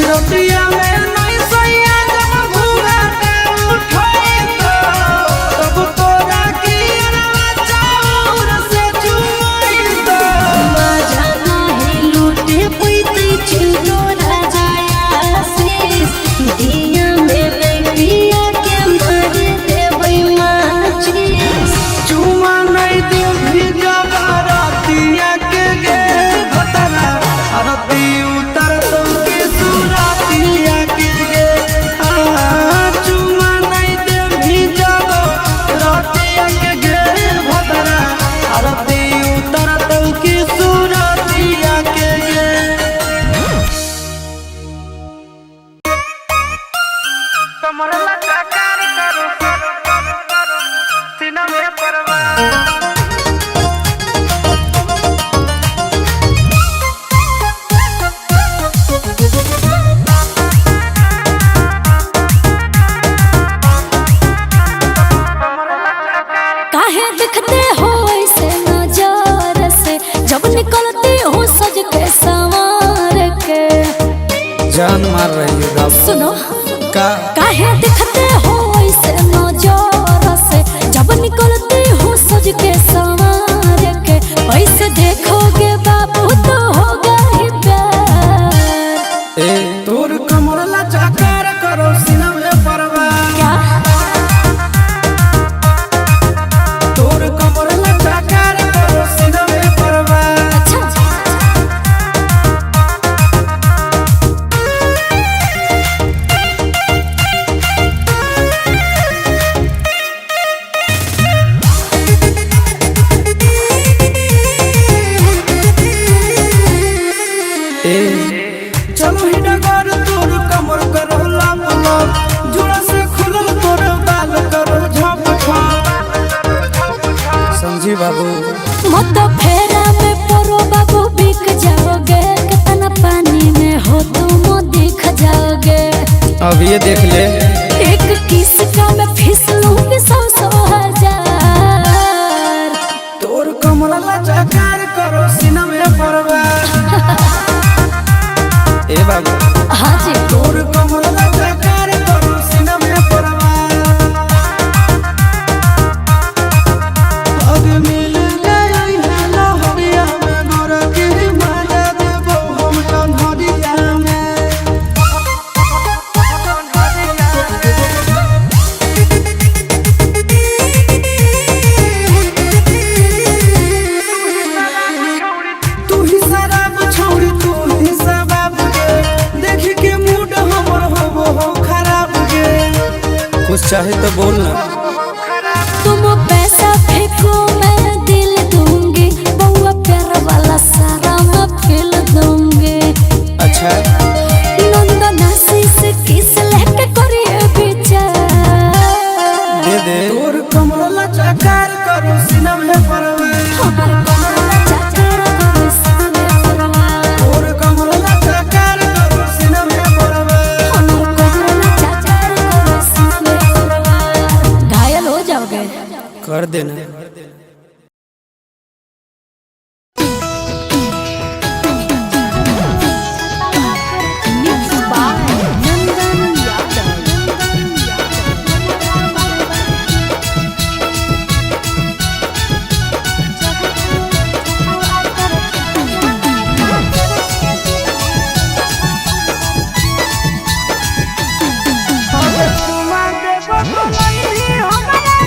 रोटिया में नहीं सैया जब घूंघट उठाई तब तोरा की चाउर से चुमाई मजा नाही लूटे पैते चुनो राजाया शेष दिया में पिया के मार देबै माचिस चुमा नहीं दे भी जब रातिया के गे भतरा आरती उतर तुमके सुरातिया के गे चुमा नहीं दे भी जब रातिया के गे भतरा आरती उतर तुमके सुरातिया के गे कमर लगा कर करो सीना में परवाह काहे दिखते हो ऐसे नजर से जब निकलती हो सज के संवार के जान मार रही है सुनो का काहे दिखते हो ऐसे नजर से जब निकलती हो सज के संवार के ऐसे देखोगे बाबू तो होगा ही प्यार ए तोर कमर लगा कर करो सीना में परवाह क्या तोर कमर लगा कर करो सीना में परवाह अच्छा चलो ही डगर तोर कमर करो लाप लाप जुड़ा से खुलल तोर बाल करो झप झप समझी बाबू मत फेरा में परो बाबू बिक जाओगे कितना पानी में हो तुम दिख जाओगे अब ये देख ले एक किस का मैं फिसलूंगी 100,000 तोर कमर लगा कर करो सीना में परवाह ए बाबू हाँ जी तोर कमर लगा कर करो सीना में परवाह अब मिल गई है लहरिया में गोर की मजा देबो हम कन्हरिया में तू ही शराब छोड़ी तू ही शराब गे देख के मूड हमर हो खराब गे कुछ चाहे तो बोल ना तुम पैसा फेंको मैं दिल दूंगी बउआ प्यार वाला सारा मैं फिल दूंगी अच्छा नंदनासी से किस लेके करिए विचार दे दे तोर कमर लगा कर करो सीना में परवाह हमारे कमरा चाचा को सामने परवार तोर कमर लगा कर करो सीना में परवाह हमारे कमरा चाचा को सामने परवार घायल हो जाओगे कर देना तुम देखो तो नहीं हमारा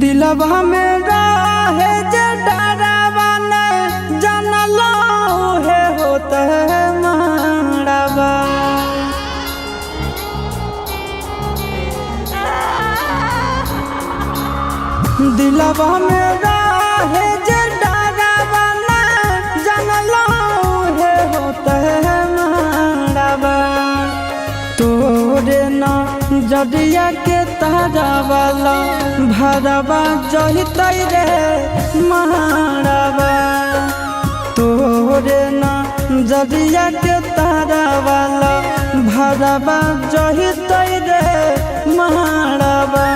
दिलवा में रहे जे डरावा ने जानलो है होता है मारवा। दिलवा में रहे जे डरावा ने जानलो है होता है मारवा। तोरे ना जदिया के तारा वाला भरवा जहितै रे मारवा। तोरे ना जदिया के तारा वाला भरवा जहितै रे मारवा।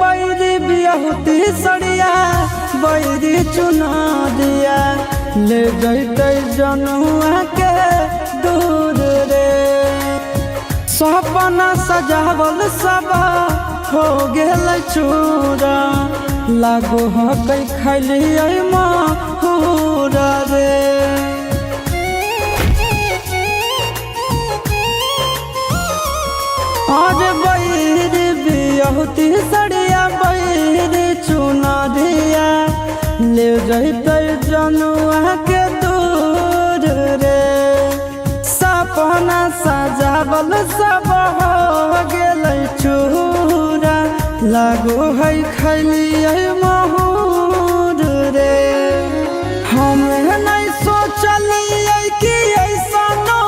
बैरी बियाहुती सड़िया बैरी चुना दिया ले जैते जनुआ के दूर रे। सपना सजावल सब हो गेल चूरा लागो हकै खैलियै महूरा रे। और बैरी बियाहुती सड़िया बैरी चुना दिया ले जैते जनुआ के दूर रे। सपना सजावल सब हो गेल चूरा लागो है खैलियै महूर रे। हम नहीं सोचलियै कि ऐसनो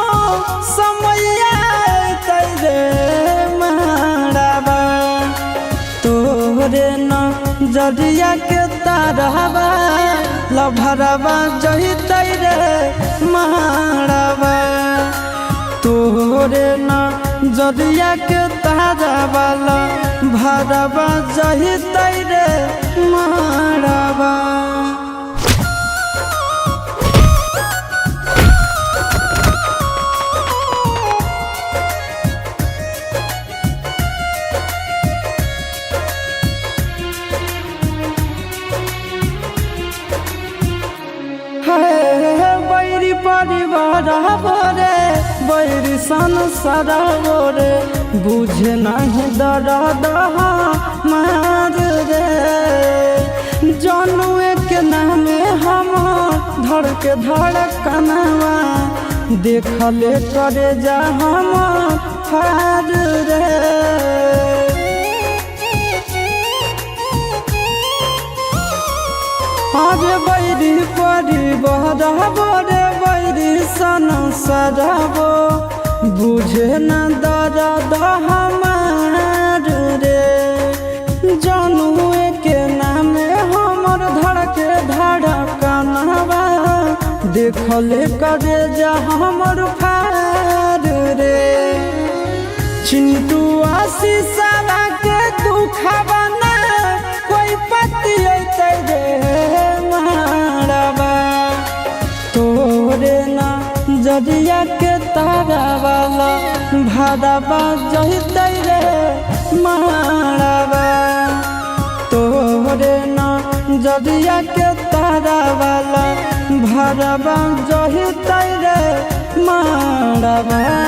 समय अयतै रे मारवा। तोरे न जदिया के तारवा लभरवा जहितै रे मारवा। तोरे न जदिया के तारवा लभरवा जहितै रे मारवा। बैरी परिवार बोरे बैरी संसार बोरे बुझे नहीं दर्द मार रे। जनुए के नामे हम धड़ के धड़कनवा देखले करे जा हम हार रे। आज बैरी परिवार बोरे बैरी संसार बो बुझे न दर्द हमार रे। जनुए के नामे हमर धड़के धड़कनवा देखले करे जा हमर फार रे। चिंटू आशीष के दुखवा ना कोई पति अयतै रे मारवा। तोरे ना जदिया के तारा वाला भरवा जहितै रे मारवा। तोरे ना जदिया के तारा वाला भरवा जहितै रे मारवा।